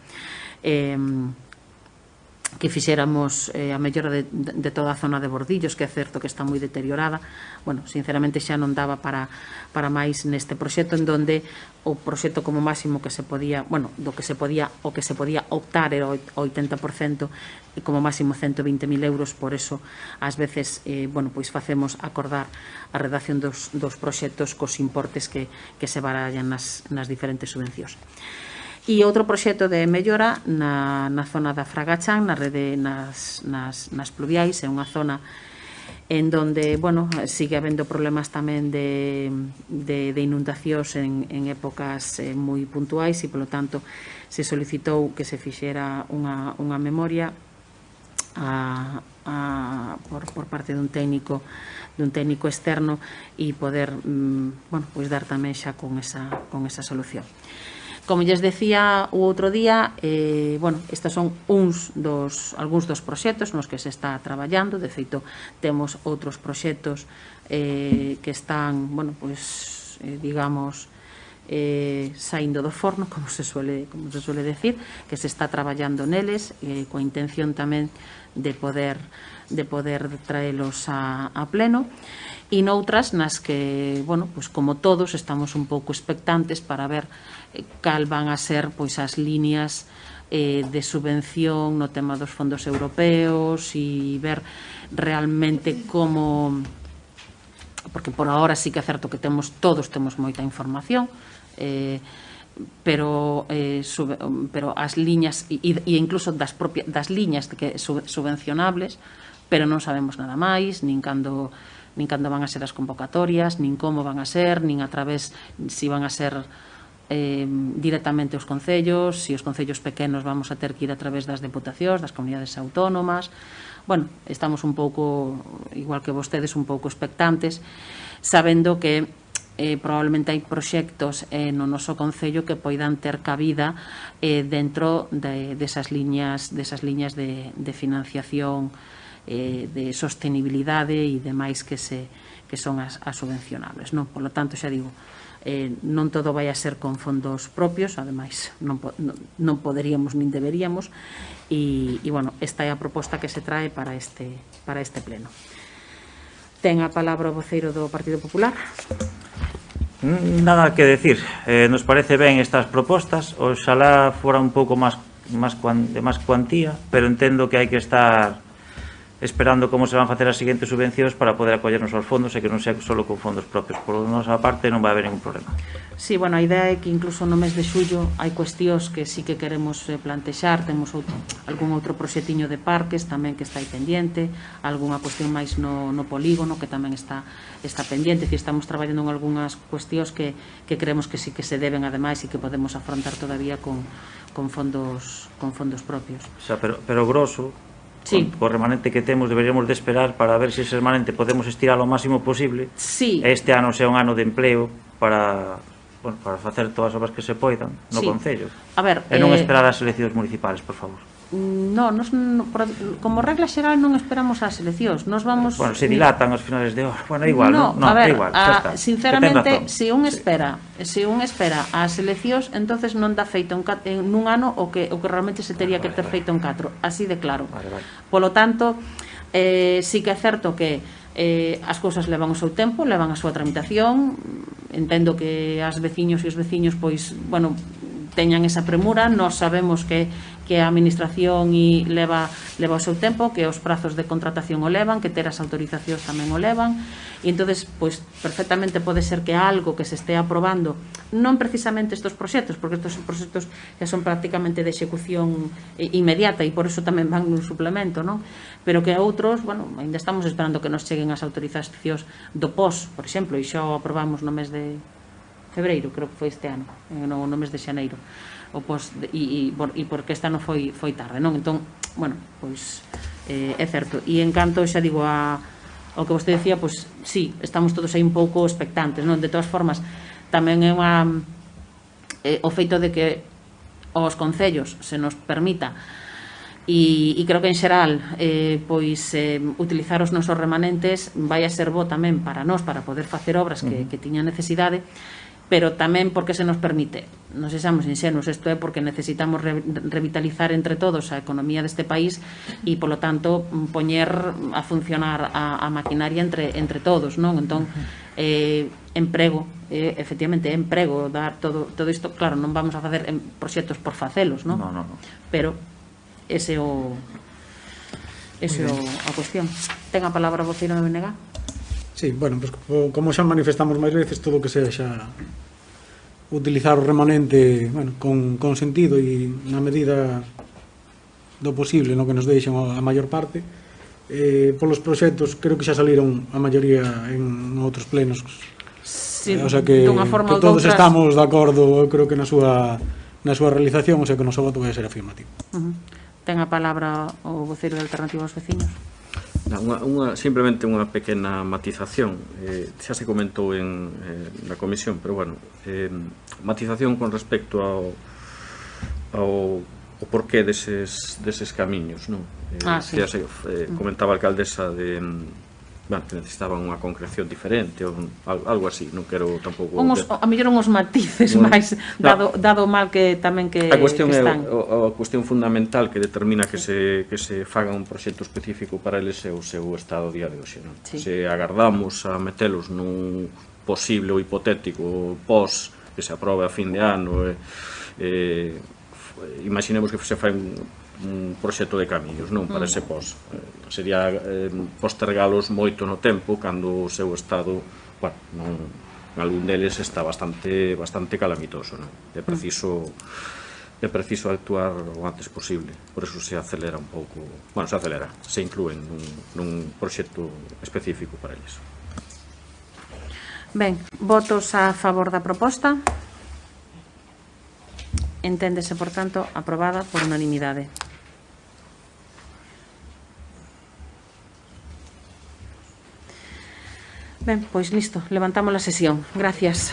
que fixéramos a mellora de toda a zona de Bordillos, que é certo que está moi deteriorada. Bueno, sinceramente xa non daba para máis neste proxecto, en donde o proxecto como máximo que se podía, bueno, o que se podía optar era o 80%, como máximo 120.000 euros, por eso ás veces, bueno, pois facemos acordar a redacción dos proxectos cos importes que se barallan nas diferentes subvencións. E outro proxecto de mellora na zona da Fragachán, na rede nas pluviais, é unha zona en donde, bueno, sigue habendo problemas tamén de inundacións en épocas moi puntuais, e polo tanto se solicitou que se fixera unha memoria por parte dun técnico externo e poder, bueno, pois dar tamén xa con esa solución. Como lles decía o outro día, bueno, estes son algúns dos proxectos nos que se está traballando. De feito, temos outros proxectos que están, bueno, pois, digamos, saindo do forno, como se suele decir, que se está traballando neles, coa intención tamén de poder traelos a pleno, e noutras nas que, bueno, pois como todos estamos un pouco expectantes para ver cal van a ser pois as líneas de subvención no tema dos fondos europeos, e ver realmente como, porque por ahora sí que é certo que todos temos moita información, pero as liñas e incluso das liñas subvencionables, pero non sabemos nada máis, nin cando van a ser as convocatorias, nin como van a ser, nin a través, si van a ser directamente os concellos, se os concellos pequenos vamos a ter que ir a través das deputacións, das comunidades autónomas. Bueno, estamos un pouco, igual que vostedes, un pouco expectantes, sabendo que probablemente hai proxectos no noso concello que poidan ter cabida dentro desas liñas de financiación, de sostenibilidade e demais que son as subvencionables, non? Por lo tanto, xa digo, non todo vai a ser con fondos propios, ademais non poderíamos nin deberíamos, e bueno, esta é a proposta que se trae para este pleno. Ten a palabra o voceiro do Partido Popular. Nada que decir, nos parece ben estas propostas, oxalá fora un pouco de máis cuantía, pero entendo que hai que estar esperando como se van facer as seguintes subvencións para poder acollernos aos fondos e que non sea solo con fondos propios. Por nosa parte non vai haber ningún problema. Sí, bueno, a idea é que incluso no mes de xullo hai cuestións que sí que queremos plantexar, temos algún outro proxetiño de parques tamén que está aí pendiente, algunha cuestión máis no polígono que tamén está pendiente, que estamos traballando en algunhas cuestións que creemos que sí que se deben ademais e que podemos afrontar todavía con fondos propios. O sea, pero grosso, sí, co remanente que temos, deberíamos de esperar para ver se ese remanente podemos estirar o máximo posible. Sí. Este ano sea un ano de empleo para facer todas as obras que se poidan no Sí. Concello. A ver, E non esperar as eleccións municipales, por favor. No, como regla xeral non esperamos as eleccións. Nos vamos... Bueno, se dilatan aos finales de hora. Bueno, igual, no, non? a ver, igual, xa está. sinceramente, se un espera as eleccións, entonces non dá feito nun ano o que realmente se tería que ter feito en 4, así de claro. Vale. Polo tanto, sí que é certo que as cousas levan o seu tempo, levan a súa tramitación. Entendo que as veciños e os veciños, pois, bueno, teñan esa premura. Nós sabemos que a administración leva o seu tempo, que os prazos de contratación o levan, que ter as autorizacións tamén o levan, e entonces, pois, perfectamente pode ser que algo que se este aprobando, non precisamente estes proxectos, porque estes proxectos que son prácticamente de execución inmediata e por eso tamén van nun suplemento, non? Pero que outros, bueno, ainda estamos esperando que nos cheguen as autorizacións do POS, por exemplo, e xa o aprobamos no mes de febreiro, creo que foi este ano, no mes de xaneiro, e porque esta ano foi tarde, non? Entón, bueno, pois é certo. E en canto, xa digo, ao que vostede decía, pois sí, estamos todos aí un pouco expectantes, non? De todas formas, tamén é o feito de que aos concellos se nos permita, e creo que en xeral pois utilizar os nosos remanentes vai a ser bo tamén para nós, para poder facer obras que tiñan necesidade, pero tamén porque se nos permite. Non sexamos inxenuos, isto é porque necesitamos revitalizar entre todos a economía deste país e, polo tanto, poñer a funcionar a maquinaria entre todos, non? Entón, emprego, efectivamente, emprego, dar todo isto, claro, non vamos a facer proxectos por facelos, non? No. Pero ese é a cuestión. Ten a palabra o voceiro do BNG? Sí, bueno, pues, como xa manifestamos máis veces, todo o que sexa utilizar o remanente, bueno, con sentido e na medida do posible, no que nos deixen a maior parte. Polos proxectos, creo que xa saliron a maioría en outros plenos. Sí, o sea que todos estamos de acordo, eu creo que na súa realización, o sea que o noso voto vai ser afirmativo. Ten a palabra o voceiro de Alternativa aos Veciños. Simplemente unha pequena matización, xa se comentou na comisión, pero bueno, matización con respecto ao porqué deses camiños, non? Sí. Xa se comentaba a alcaldesa que necesitaban unha concreción diferente ou algo así, non quero tampouco... A mellor unhos matices máis, dado mal que tamén que están. A cuestión fundamental que determina que se faga un proxecto específico para eles é o seu estado a día de hoxe, non? Sí. Se agardamos a metelos nun posible ou hipotético pos que se aprobe a fin de ano, imaginemos que se fai un proxecto de camiños, non, para ese pos. Sería postergalos moito no tempo cando o seu estado, bueno, algún deles está bastante calamitoso, non? É preciso actuar o antes posible, por eso se acelera un pouco, bueno, se inclúen nun proxecto específico para eles. Ben, votos a favor da proposta. Enténdese, por tanto, aprobada por unanimidade. Ben, pois listo, levantamos a sesión. Gracias.